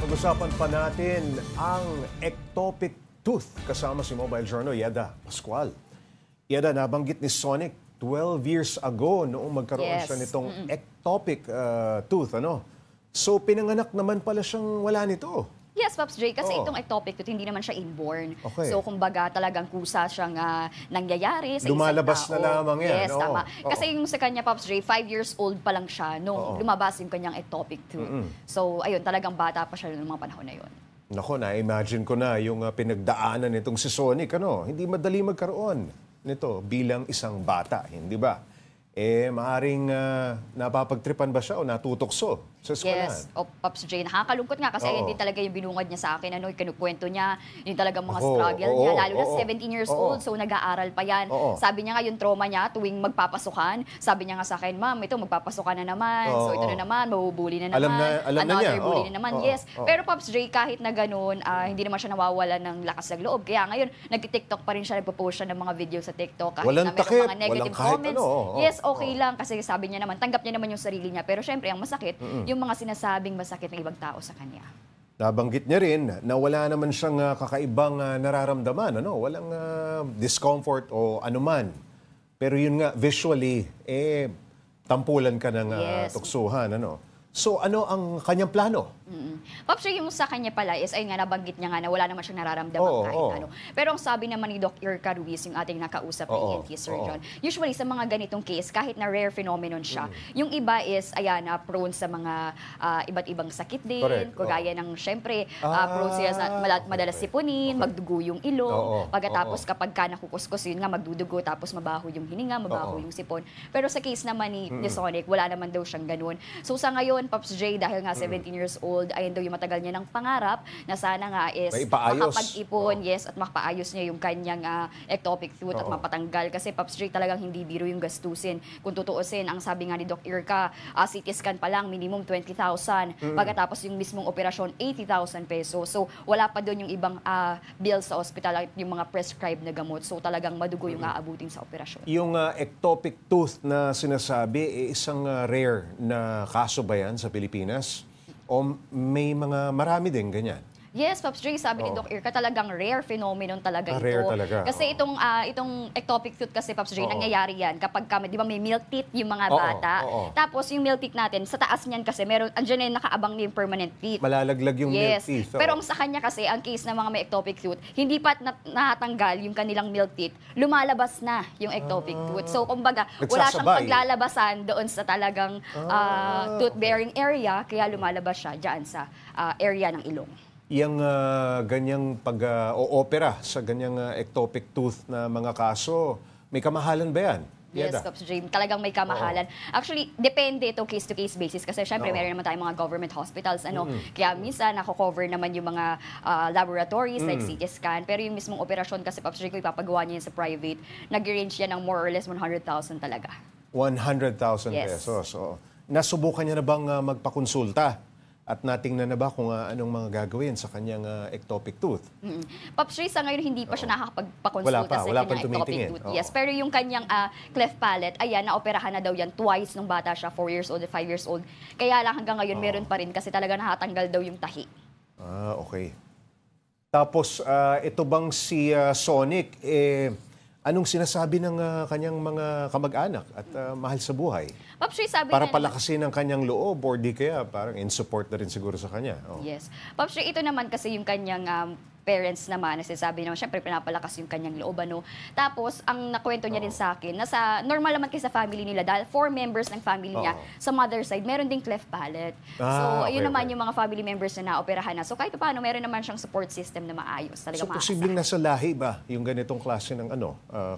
Pag-usapan pa natin ang ectopic tooth kasama si Mobile Journal Yeda Pascual. Yeda, nabanggit ni Sonic 12 years ago noong magkaroon siya nitong ectopic tooth. So pinanganak naman pala siyang wala nito. Yes, Pops J, kasi itong ectopic tooth, hindi naman siya inborn. Okay. So, kumbaga, talagang kusa siyang nangyayari sa Lumalabas isang tao. na lamang yan. Yes, tama. Kasi yung sa kanya, Pops J, 5 years old pa lang siya nung lumabas yung kanyang ectopic tooth. So, ayun, talagang bata pa siya noong mga panahon na yun. Nako, na-imagine ko na yung pinagdaanan nitong si Sonic. Hindi madali magkaroon nito bilang isang bata, hindi ba? Maaring napapagtripan ba siya o natutokso sa eskwelahan? Yes, Pops J, nakakalungkot nga kasi hindi talaga yung binungad niya sa akin. Kinukwento niya, yung talagang mga struggle niya. Lalo na 17 years old, so nag-aaral pa yan. Sabi niya nga yung trauma niya tuwing magpapasukan. Sabi niya nga sa akin, ma'am, ito magpapasukan na naman. So ito na naman, mabubuli na naman. Alam na niya. Bully na naman, yes. Pero Pops J, kahit na ganun, hindi naman siya nawawala ng lakas ng loob. Kaya ngayon, nag-TikTok pa rin siya, nagpo-post siya ng mga video sa TikTok. Kahit Walang na mayroong mga negative comments. Yes, okay lang kasi sabi niya naman, tanggap niya naman yung sarili niya. Pero syempre, ang masakit, yung mga sinasabing masakit ng ibang tao sa kanya. Nabanggit niya rin na wala naman siyang kakaibang nararamdaman, walang discomfort o anuman. Pero yun nga, visually, tampulan ka ng tuksuhan. So ano ang kanyang plano? Pops, yung sa kanya pala is, ayun nga, nabanggit niya nga na wala naman siyang nararamdaman kahit ano. Pero ang sabi naman ni Doc Irka Ruiz, yung ating nakausap na ENT surgeon, usually sa mga ganitong case, kahit na rare phenomenon siya, yung iba is, prone sa mga iba't ibang sakit din, kagaya ng, syempre, prone sila sa madalas sipunin, magdugo yung ilong, pagkatapos kapag ka nakukuskus, yun nga, magdudugo, tapos mabaho yung hininga, mabaho yung sipon. Pero sa case naman ni Sonic, wala naman daw siyang ganun. So sa ngayon, Pops J, dahil nga 17 years old, ayun daw yung matagal niya ng pangarap na sana nga is makapag-ipon, at makapaayos niya yung kanyang ectopic tooth at mapatanggal. Kasi Pops J, talagang hindi biro yung gastusin. Kung tutuusin, ang sabi nga ni Doc Irka, CT scan pa lang, minimum 20,000. Pagkatapos yung mismong operasyon, 80,000 pesos. So wala pa doon yung ibang bills sa ospital, yung mga prescribed na gamot. So talagang madugo yung aabutin sa operasyon. Yung ectopic tooth na sinasabi, isang rare na kaso ba yan sa Pilipinas? O may mga marami din ganyan? Yes, Pops J, sabi ni Doc Irka, talagang rare phenomenon talaga ito. Rare talaga. Kasi itong ectopic tooth kasi, Pops J, nangyayari yan kapag di ba may milk teeth yung mga bata. Tapos yung milk teeth natin, sa taas niyan kasi, andyan na nakaabang na yung permanent teeth. Malalaglag yung milk teeth. Pero ang sa kanya kasi, ang case ng mga may ectopic tooth, hindi pa natanggal yung kanilang milk teeth, lumalabas na yung ectopic tooth. So, kumbaga, wala siyang paglalabasan doon sa talagang tooth-bearing area, kaya lumalabas siya dyan sa area ng ilong. Yung ganyang pag-opera sa ganyang ectopic tooth na mga kaso, may kamahalan ba yan? Yes, Pops J, talagang may kamahalan. Actually, depende ito case-to-case basis kasi syempre meron naman tayong mga government hospitals. Kaya minsan nako-cover naman yung mga laboratories like CT scan. Pero yung mismong operasyon kasi, Pops J, kung ipapagawa niya sa private, nag-range yan ng more or less 100,000 talaga. 100,000 pesos. So, nasubukan niya na bang magpakonsulta? At natingnan na ba kung anong mga gagawin sa kanyang ectopic tooth? Pops Ray, sa ngayon hindi pa siya nakakapagpakonsulta sa kanyang ectopic tooth. Yes, pero yung kanyang cleft palate, ayan, naoperahan na daw yan twice nung bata siya, 4 years old at 5 years old. Kaya lang hanggang ngayon meron pa rin kasi talaga nakatanggal daw yung tahi. Okay. Tapos, ito bang si Sonic, anong sinasabi ng kanyang mga kamag-anak at mahal sa buhay? Pops Ray, sabi para palakasin ang kanyang loob or di kaya parang in support na rin siguro sa kanya. Yes. Pops Ray, ito naman kasi yung kanyang parents naman, nagsasabi naman, syempre pinapalakas yung kanyang loob. Tapos, ang nakwento niya din sa akin, normal naman kasi sa family nila, dahil 4 members ng family niya, sa mother side, meron ding cleft palate. So, ayun naman yung mga family members na naoperahan na. So, kahit paano, meron naman siyang support system na maayos. So, posibleng nasa lahi ba yung ganitong klase ng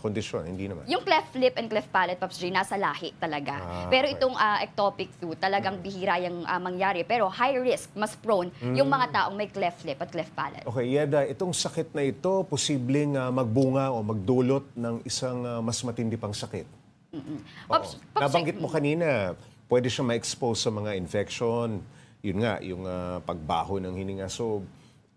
kondisyon? Hindi naman. Yung cleft lip and cleft palate, Pops J, nasa lahi talaga. Pero itong ectopic tooth, talagang bihira yung mangyari. Pero high risk, mas prone, yung mga taong may cleft lip at cleft palate. Okay, Yeda, itong sakit na ito, posibleng magbunga o magdulot ng isang mas matindi pang sakit. Nabanggit mo kanina, pwede siya ma-expose sa mga infection, yun nga, yung pagbaho ng hininga. So,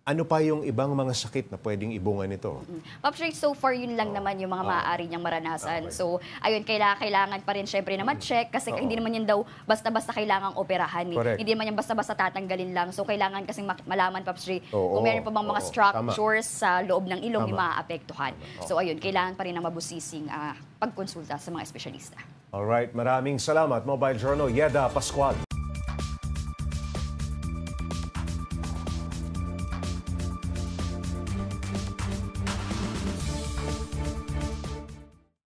Ano pa yung ibang mga sakit na pwedeng ibunga nito? Pops Ray, so far yun lang naman yung mga maaari niyang maranasan. Okay. So, ayun, kailangan pa rin syempre naman check kasi hindi naman yan daw basta-basta kailangang operahan. Correct. Hindi naman yan basta-basta tatanggalin lang. So, kailangan kasing malaman, Pops Ray, Oo, kung meron pa bang mga oo, structures sa loob ng ilong yung Tama. maaapektuhan. So, ayun, kailangan pa rin ng mabusising pagkonsulta sa mga espesyalista. Alright, maraming salamat. Mobile Journal, Yeda Pascual.